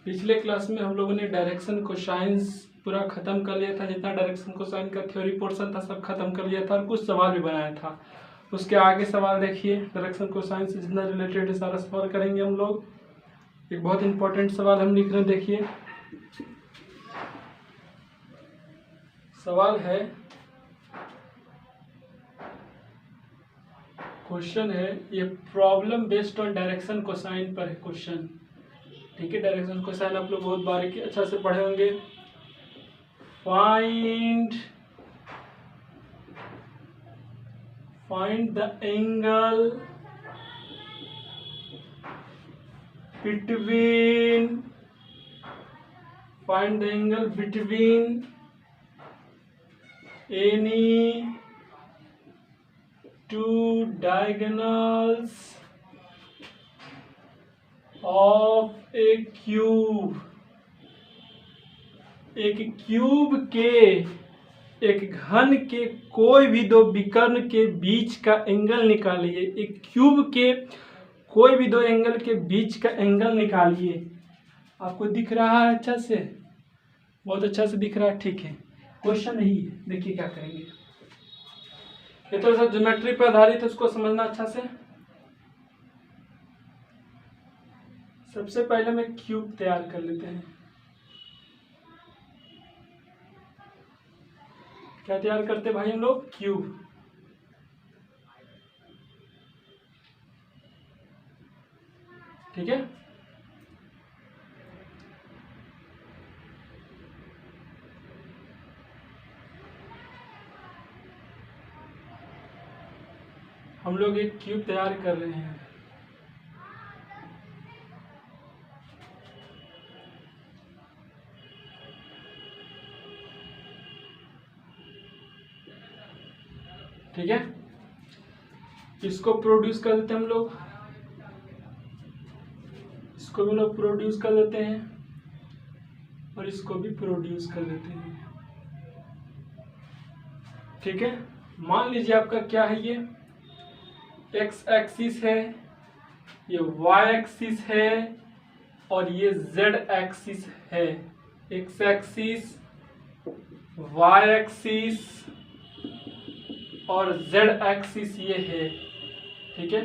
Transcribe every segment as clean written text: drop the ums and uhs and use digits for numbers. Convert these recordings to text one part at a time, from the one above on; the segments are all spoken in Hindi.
पिछले क्लास में हम लोगों ने डायरेक्शन कोसाइंस पूरा खत्म कर लिया था। जितना डायरेक्शन कोसाइन का थ्योरी पोर्शन था सब खत्म कर लिया था और कुछ सवाल भी बनाया था। उसके आगे सवाल देखिए, डायरेक्शन कोसाइन से जितना रिलेटेड है सारा सवाल करेंगे हम लोग। एक बहुत इंपॉर्टेंट सवाल हम लिख रहे हैं, देखिए सवाल है, क्वेश्चन है, ये problem based on direction cosine पर है क्वेश्चन। ठीक है, डायरेक्शन कोसाइन आप लोग बहुत बारीकी अच्छा से पढ़े होंगे। Find the angle between any two diagonals of a cube। एक क्यूब के, एक घन के कोई भी दो विकर्ण के बीच का एंगल निकालिए। एक क्यूब के कोई भी दो एंगल के बीच का एंगल निकालिए। आपको दिख रहा है अच्छा से? बहुत अच्छा से दिख रहा है, ठीक है। क्वेश्चन यही है, देखिए क्या करेंगे। ये तो सब ज्योमेट्री पर आधारित है, उसको समझना अच्छा से। सबसे पहले मैं क्यूब तैयार कर लेते हैं। क्या तैयार करते भाई हम लोग? क्यूब। ठीक है, हम लोग एक क्यूब तैयार कर रहे हैं। ठीक है, इसको प्रोड्यूस कर देते हैं हम लोग, इसको भी लोग प्रोड्यूस कर देते हैं और इसको भी प्रोड्यूस कर देते हैं। ठीक है, मान लीजिए आपका क्या है, ये एक्स एक्सिस है, ये वाई एक्सिस है और ये जेड एक्सिस है। एक्स एक्सिस, वाई एक्सिस और जेड एक्सिस ये है। ठीक है,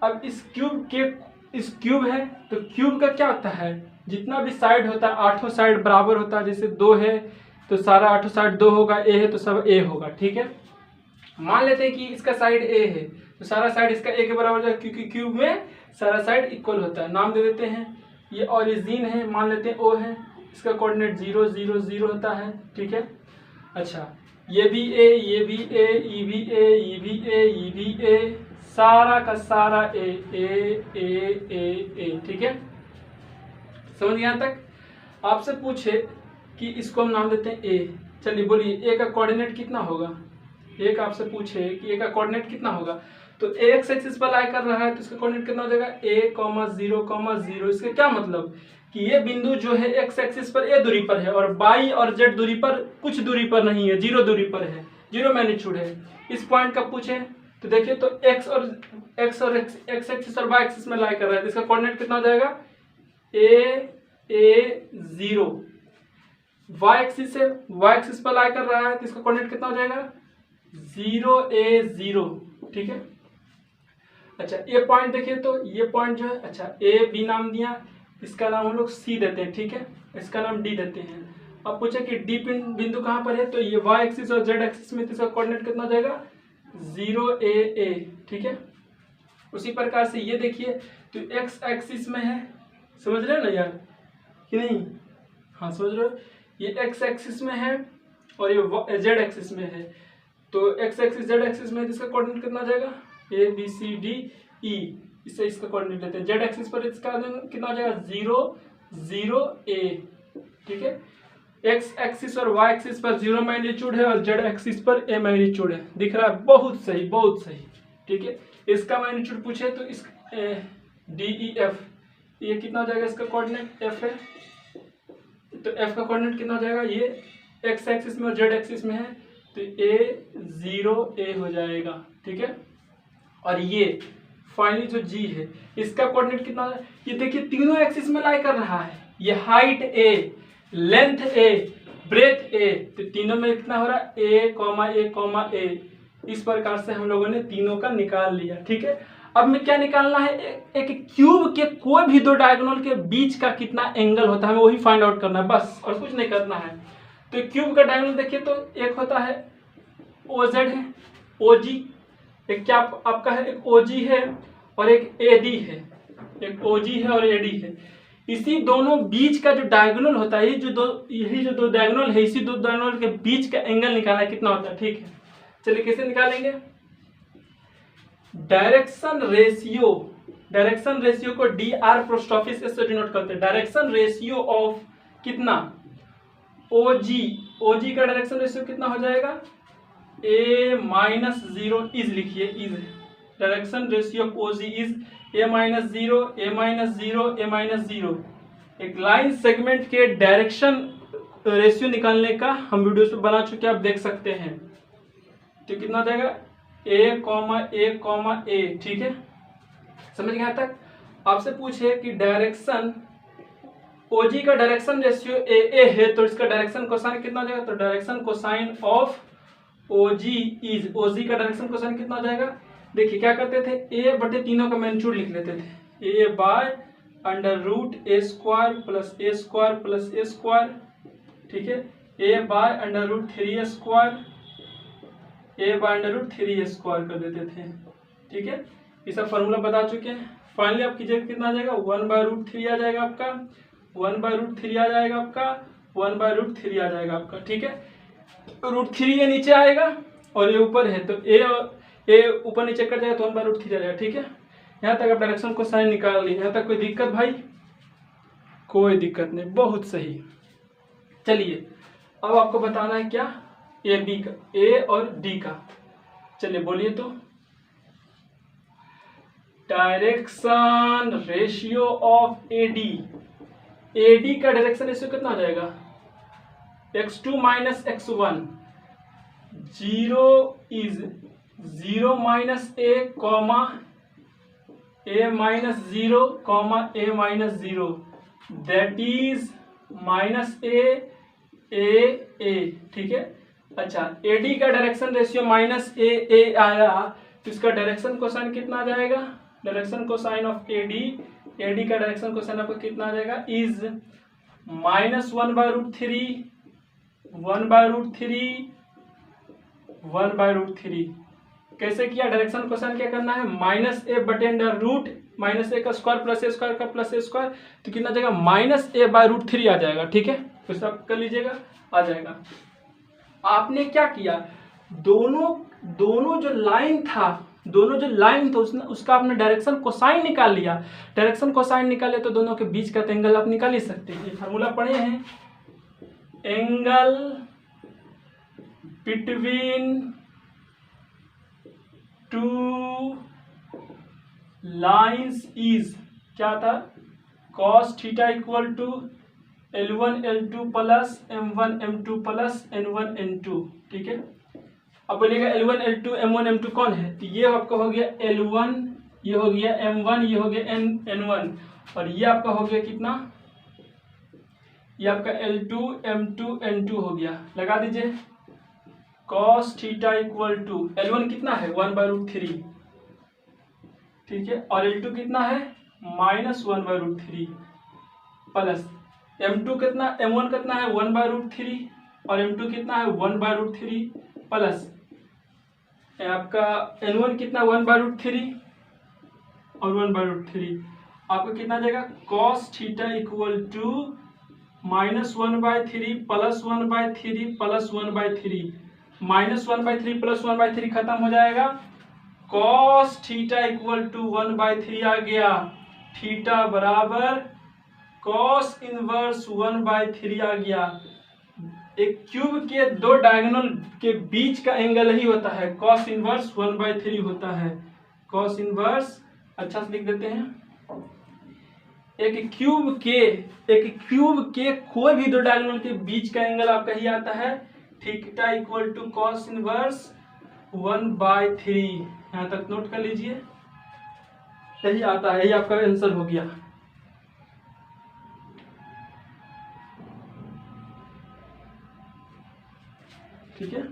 अब इस क्यूब है तो क्यूब का क्या होता है, जितना भी साइड होता है आठों साइड बराबर होता है। जैसे 2 है तो सारा आठों साइड 2 होगा, ए है तो सब ए होगा। ठीक है, मान लेते हैं कि इसका साइड ए है तो सारा साइड इसका ए के बराबर जाएगा, क्योंकि क्यूब में सारा साइड इक्वल होता है। नाम दे देते हैं, ये ओरिजिन है, मान लेते हैं ओ है, इसका कोऑर्डिनेट 0 0 0 होता है। ठीक है, अच्छा ये भी ए, ये भी ए, ये भी ए, ये भी ए, ये भी ए, सारा का सारा ए ए ए ए ए। ठीक है, समझ यहाँ तक? आपसे पूछे कि इसको हम नाम देते हैं ए, चलिए बोलिए ए का कोऑर्डिनेट कितना होगा। एक आपसे पूछे कि ए का कोऑर्डिनेट कितना होगा, तो ए एक्स एक्सिस पर लाई कर रहा है तो इसका कोऑर्डिनेट कितना हो जाएगा, a, 0, 0। इसका क्या मतलब कि ये बिंदु जो है एक्स एक्सिस पर ए दूरी पर है और बाई और जेड दूरी पर कुछ दूरी पर नहीं है, 0 दूरी पर है, 0 मैग्नीट्यूड है। इस पॉइंट का पूछे तो देखिए, तो एक्स एक्सिस और वाई एक्सिस में लाई कर रहा है तो इसका कोऑर्डिनेट कितना हो जाएगा, a 0। वाई एक्सिस से वाई एक्सिस पर लाई कर रहा है तो इसका कोऑर्डिनेट कितना हो जाएगा, 0 a 0। ठीक है, अच्छा ये पॉइंट देखिए, तो ये पॉइंट जो है, अच्छा ए बी नाम दिया, इसका नाम हम लोग सी देते हैं। ठीक है, इसका नाम डी देते हैं। अब पूछे कि डी बिंदु कहाँ पर है, तो ये वाई एक्सिस और जेड एक्सिस में, तो इसका कोऑर्डिनेट कितना हो जाएगा, 0 a a। ठीक है, उसी प्रकार से ये देखिए, तो एक्स एक्सिस में है, समझ रहे हो ना यार कि नहीं? हाँ समझ रहे हो, ये एक्स एक्सिस में है और ये जेड एक्सिस में है। तो एक्स एक्सिस जेड एक्सिस में इसका कोऑर्डिनेट कितना हो जाएगा, A B C D E, इससे इसका कोऑर्डिनेट लेते हैं। जेड एक्सिस पर इसका कितना हो जाएगा, 0 0 a। ठीक है, एक्स एक्सिस और वाई एक्सिस पर 0 मैग्नीट्यूड है और जेड एक्सिस पर a मैग्नीट्यूड है। दिख रहा है? बहुत सही, बहुत सही। ठीक है, इसका मैग्नीट्यूड पूछे तो इस डी ई एफ, ये कितना हो जाएगा, इसका कोऑर्डिनेट f है, तो f का कोऑर्डिनेट कितना हो जाएगा, ये एक्स एक्सिस में और जेड एक्सिस में है तो a 0 a हो जाएगा। ठीक है, और ये फाइनली जो जी है इसका कोऑर्डिनेट कितना है, ये देखिए तीनों एक्सिस में लाई कर रहा है, ये हाइट ए, लेंथ ए, ब्रेथ ए, तो तीनों में कितना हो रहा है ए कॉमा ए कॉमा ए। इस प्रकार से हम लोगों ने तीनों का निकाल लिया। ठीक है, अब में क्या निकालना है, एक क्यूब के कोई भी दो डायगोनल के बीच का कितना एंगल होता है हमें वही फाइंड आउट करना है बस, और कुछ नहीं करना है। तो क्यूब का डायगोनल देखिए तो एक होता है OZ है, OG, एक क्या आपका है, एक OG है और एक AD है, एक OG है और AD है। इसी दोनों बीच का जो डायगोनल होता है, यही जो दो डायगोनल है, इसी दो डायगोनल के बीच का एंगल निकालना है कितना होता है। ठीक है, चलिए कैसे निकालेंगे, डायरेक्शन रेशियो को DR पोस्ट ऑफिस से डिनोट करते हैं। डायरेक्शन रेशियो ऑफ कितना, OG का डायरेक्शन रेशियो कितना हो जाएगा, A-0 इज, लिखिए is, direction ratio of OG is A-0, A-0, A-0। एक लाइन सेगमेंट के डायरेक्शन रेशियो निकालने का हम वीडियोस पे बना चुके हैं, आप देख सकते हैं। तो कितना हो जाएगा A, ठीक है, समझ गए यहाँ तक। आपसे पूछे कि डायरेक्शन OG का डायरेक्शन रेशियो AA है तो इसका डायरेक्शन कोसाइन कितना हो जाएगा, तो डायरेक्शन कोसाइन ऑफ OG का डायरेक्शन कोसाइन कितना हो जाएगा। देखिए क्या करते थे, A बटे तीनों का मैग्नीट्यूड लिख लेते थे, A by under root A square plus A square plus A square, ठीक है, A by under root 3A square, A by under root 3A square कर देते थे। ठीक है, ये सब फॉर्मूला बता चुके हैं। फाइनली आप कीजिएगा कितना आ जाएगा, 1/√3 आ जाएगा आपका, 1/√3 आ जाएगा आपका, 1/√3 आ जाएगा आपका। ठीक है, √3 ये नीचे आएगा और ये ऊपर है, तो ए ऊपर नीचे कर जाएगा तो 1/√3 आ जाएगा। ठीक है, यहाँ तक आप डायरेक्शन को साइन निकाल ली। यहाँ तक कोई दिक्कत भाई, कोई दिक्कत नहीं, बहुत सही। चलिए अब आपको बताना है क्या, AB का, A और D का। चलिए बोलिए तो, डायरेक्शन रेशियो ऑफ AD का डायरेक्शन रेशियो कितना आ जाएगा, x2 minus x1, 0 is 0 minus A comma A minus 0 comma A minus 0, that is minus A। ठीक है, अच्छा AD का डायरेक्शन रेशियो माइनस A आया तो इसका डायरेक्शन कोसाइन कितना आ जाएगा, डायरेक्शन कोसाइन ऑफ AD का डायरेक्शन कोसाइन आपको कितना आ जाएगा, इज माइनस 1/√3। कैसे किया, डायरेक्शन कोसाइन क्या करना है, माइनस A बटे अंडर रूट माइनस A का स्क्वायर प्लस A स्क्वायर का प्लस A स्क्वायर, तो कितना जाएगा -A/√3 आ जाएगा। ठीक है, तो सब कर लीजिएगा, आ जाएगा। आपने क्या किया, दोनों जो लाइन था उसका आपने डायरेक्शन कोसाइन निकाल लिया। डायरेक्शन कोसाइन निकाले तो दोनों के बीच का एंगल आप निकाल ही सकते हैं। ये फार्मूला पढ़े हैं, angle between two lines is क्या था, cos theta equal to L1 L2 plus M1 M2 plus N1 N2। ठीक है, अब बोलिएगा L1 L2 M1 M2 कौन है, तो ये आपका हो गया L1, ये हो गया M1, ये हो गया N1, और ये आपका हो गया कितना, ये आपका L2 M2 N2 हो गया। लगा दीजिए, cos theta equal to L1 कितना है 1/√3, ठीक है, और L2 कितना है -1/√3 प्लस M2 कितना, M1 कितना है 1/√3 और M2 कितना है 1/√3 प्लस आपका N1 कितना 1/√3 और 1/√3, आपको कितना जाएगा, cos theta equal to -1/3 plus 1/3 plus 1/3, -1/3 plus 1/3 खत्म हो जाएगा, cos थीटा इक्वल टू 1/3 आ गया, थीटा बराबर cos इनवर्स 1/3 आ गया। एक क्यूब के दो डायगोनल के बीच का एंगल ही होता है cos इनवर्स 1/3 होता है, cos इनवर्स, अच्छा से लिख देते हैं, एक क्यूब के कोई भी दो डायगोनल के बीच का एंगल आपका ही आता है theta equal to cos inverse 1/3। यहाँ तक नोट कर लीजिए, यही आता है, यही आपका आंसर हो गया। ठीक है,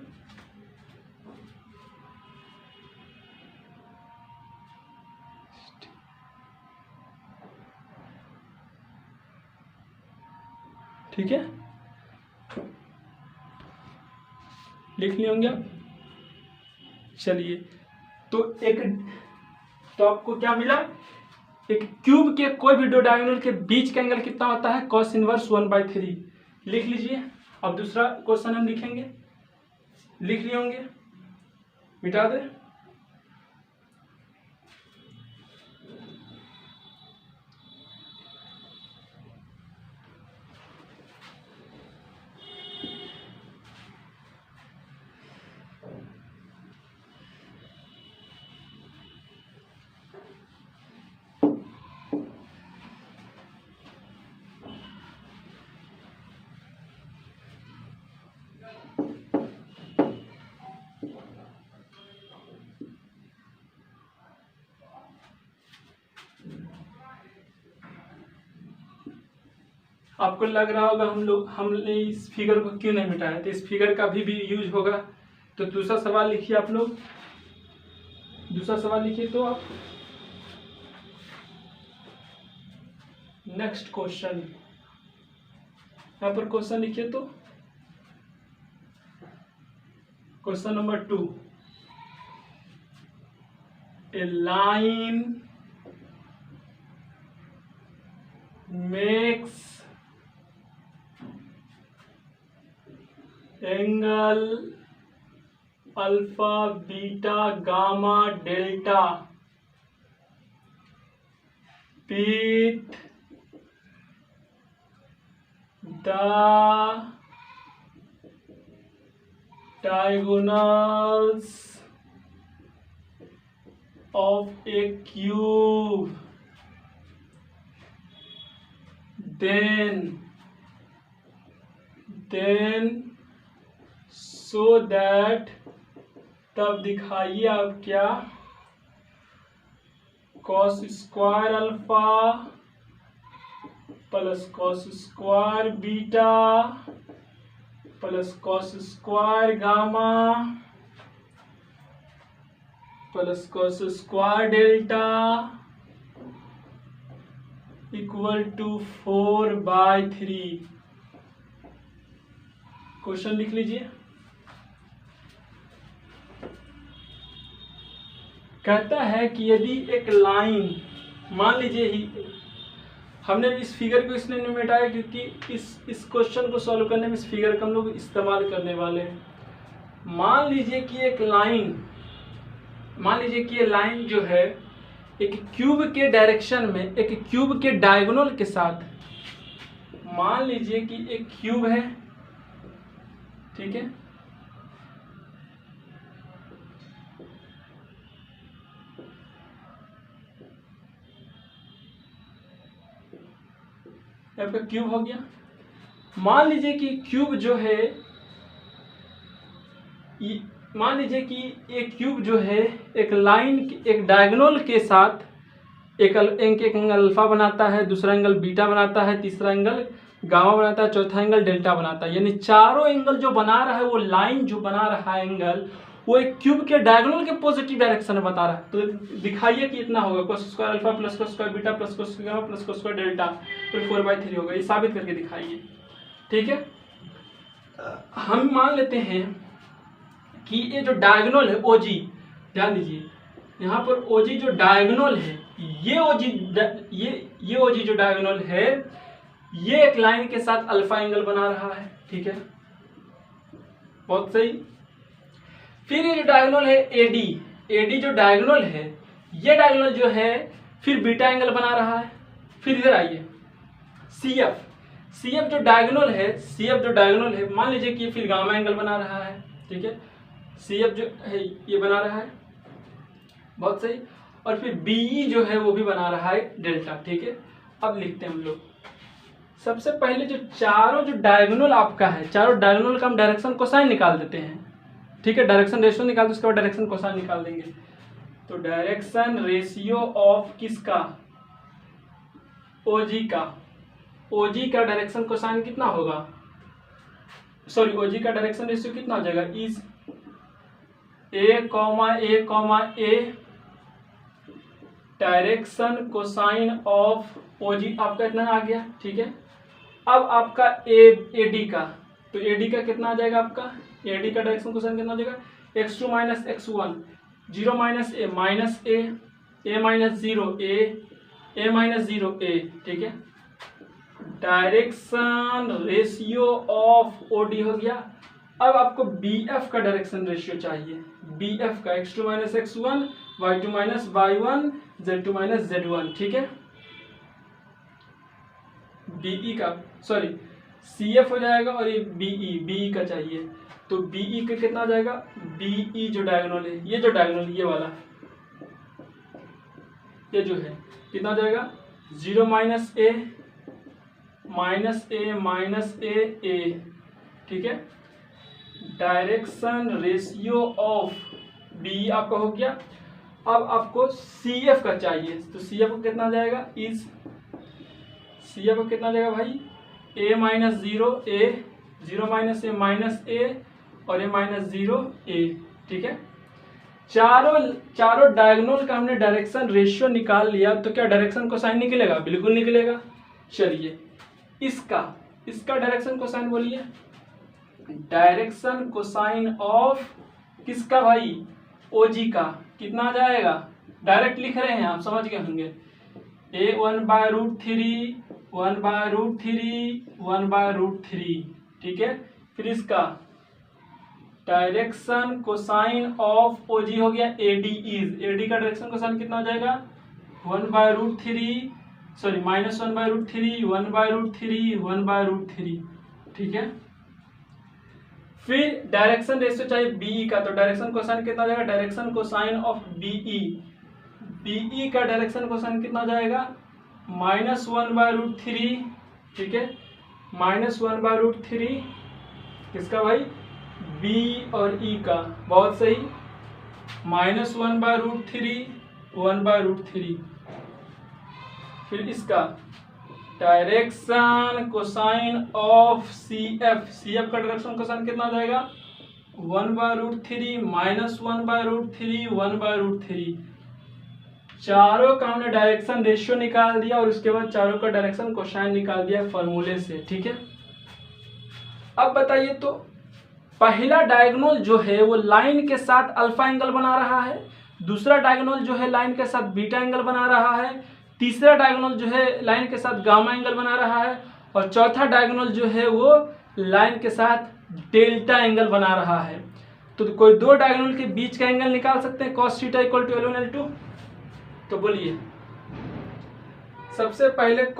ठीक है, लिख लिए होंगे आप। चलिए, तो आपको क्या मिला, एक क्यूब के कोई भी दो डायगोनल के बीच का एंगल कितना होता है, cos इनवर्स 1/3 लिख लीजिए। अब दूसरा क्वेश्चन हम लिखेंगे, लिख लिए होंगे, मिटा दे। आपको लग रहा होगा हमने इस फिगर को क्यों नहीं मिटाया, तो इस फिगर का भी यूज होगा। तो दूसरा सवाल लिखिए आप लोग, दूसरा सवाल लिखिए। तो आप नेक्स्ट क्वेश्चन, यहाँ पर क्वेश्चन लिखिए। तो question number 2, A line makes angle alpha, beta, gamma, delta with the diagonals of a cube, then so that, तब दिखाइए आप क्या, cos square alpha plus cos square beta plus cos square gamma plus cos square delta equal to 4/3। Question लिख लीजिए। कहता है कि यदि एक लाइन, मान लीजिए ही हमने इस फिगर को इसने नहीं मिटाया क्योंकि इस क्वेश्चन को सॉल्व करने में इस फिगर का हम लोग इस्तेमाल करने वाले हैं। मान लीजिए कि एक लाइन, मान लीजिए कि ये लाइन जो है एक क्यूब के डायरेक्शन में, एक क्यूब के डायगोनल के साथ, मान लीजिए कि एक क्यूब है, ठीक है, आपका क्यूब हो गया। मान लीजिए कि क्यूब जो है, मान लीजिए कि एक क्यूब जो है एक लाइन, एक डायगोनल के साथ एक एंगल अल्फा बनाता है, दूसरा एंगल बीटा बनाता है, तीसरा एंगल गामा बनाता है, चौथा एंगल डेल्टा बनाता है। यानी चारों एंगल जो बना रहा है, वो लाइन जो बना रहा है एंगल, वो एक क्यूब के डायगोनल के पॉजिटिव डायरेक्शन में बता रहा है। तो दिखाइए कि इतना होगा, cos square alpha plus cos square beta plus cos square gamma plus cos square delta, तो 4/3 होगा। ये साबित करके दिखाइए, ठीक है। हम मान लेते हैं कि ये जो डायगोनल है OG, ध्यान दीजिए यहाँ पर OG जो डायगोनल है, ये OG जो डायगोनल है, ये एक लाइन के साथ अल्फा एंगल बना रहा है, ठीक है, बहुत सही। फिर ये जो डायगोनल है AD जो डायगोनल है, ये डायगोनल जो है फिर बीटा एंगल बना रहा है। फिर इधर आइए, CF जो डायगोनल है, मान लीजिए कि फिर गामा एंगल बना रहा है, ठीक है, CF जो है ये बना रहा है, बहुत सही। और फिर BE जो है वो भी बना रहा है डेल्टा, ठीक है। अब लिखते हैं हम लोग, सबसे पहले जो चारों जो डायगोनल आपका है, चारों डायगोनल का हम डायरेक्शन कोसाइन निकाल देते हैं, ठीक है, डायरेक्शन रेशियो निकाल दो, उसके बाद डायरेक्शन कोसाइन निकाल देंगे। तो डायरेक्शन रेशियो ऑफ किसका, ओजी का, ओजी का डायरेक्शन कोसाइन कितना होगा, सॉरी ओजी का डायरेक्शन रेशियो कितना हो जाएगा, is a direction cosine of OG आपका इतना आ गया। ठीक है, अब आपका एडी का, तो एडी का कितना आ जाएगा, आपका एडी का डायरेक्शन कोसाइन कितना हो जाएगा, x2 माइनस x1, 0 माइनस ए माइनस ए माइनस 0 ए माइनस 0 ए। ठीक है, डायरेक्शन रेशियो ऑफ ओडी हो गया। अब आपको बीएफ का डायरेक्शन रेशियो चाहिए, बीएफ का x2 minus x1, y2 minus y1, z2 minus z1। ठीक है, बीई का, सॉरी सीएफ हो जाएगा और ये बीई का चाहिए, तो बीई का कितना आ जाएगा, बीई जो डायगोनल है, ये जो डायगोनल ये वाला, ये जो है कितना आ जाएगा, 0 माइनस ए माइनस ए माइनस ए। ठीक है, डायरेक्शन रेशियो ऑफ बी आपका हो गया। अब आपको सीएफ का चाहिए, तो सीएफ को कितना आ जाएगा, इज सीएफ को कितना आ जाएगा भाई, ए माइनस 0 ए, 0 माइनस ए और ए माइनस 0 ए। ठीक है, चारों डायगोनल का हमने डायरेक्शन रेशियो निकाल लिया, तो क्या डायरेक्शन कोसाइन निकलेगा, बिल्कुल निकलेगा। चलिए इसका डायरेक्शन कोसाइन बोलिए, डायरेक्शन कोसाइन ऑफ किसका भाई, ओजी का कितना आ जाएगा, डायरेक्ट लिख रहे हैं आप, समझ गए होंगे, ए 1/√3 1/√3 1/√3। ठीक है, फिर इसका डायरेक्शन कोसाइन ऑफ ओजी हो गया एडी, इज एडी का डायरेक्शन कोसाइन कितना हो जाएगा, 1/√3, सॉरी माइनस 1/√3 1/√3 1/√3। ठीक है, फिर डायरेक्शन रेशियो चाहिए बीई का, तो डायरेक्शन कोसाइन कितना हो जाएगा, डायरेक्शन कोसाइन ऑफ बीई का डायरेक्शन कोसाइन कितना हो जाएगा, माइनस 1/√3। ठीक है, माइनस 1/√3 किसका भाई, बी और ई का, बहुत सही, माइनस 1/√3 1/√3। फिर इसका direction cosine of CF, CF का डायरेक्शन कोसाइन कितना हो जाएगा, 1/√3 माइनस 1/√3 1/√3। चारों का हमने डायरेक्शन रेशियो निकाल दिया और उसके बाद चारों का डायरेक्शन कोसाइन निकाल दिया फॉर्मूले से। ठीक है, अब बताइए तो पहला डायगोनल जो है वो लाइन के साथ अल्फा एंगल बना रहा है, दूसरा डायगोनल जो है लाइन के साथ बीटा एंगल बना रहा है, तीसरा डायगोनल जो है लाइन के साथ गामा एंगल बना रहा है, और चौथा डायगोनल जो है वो लाइन के साथ डेल्टा एंगल बना रहा है। तो कोई दो डायगोनल के बीच का एंगल निकाल सकते हैं, cos थीटा = L1 L2। तो बोलिए, सबसे पहले cos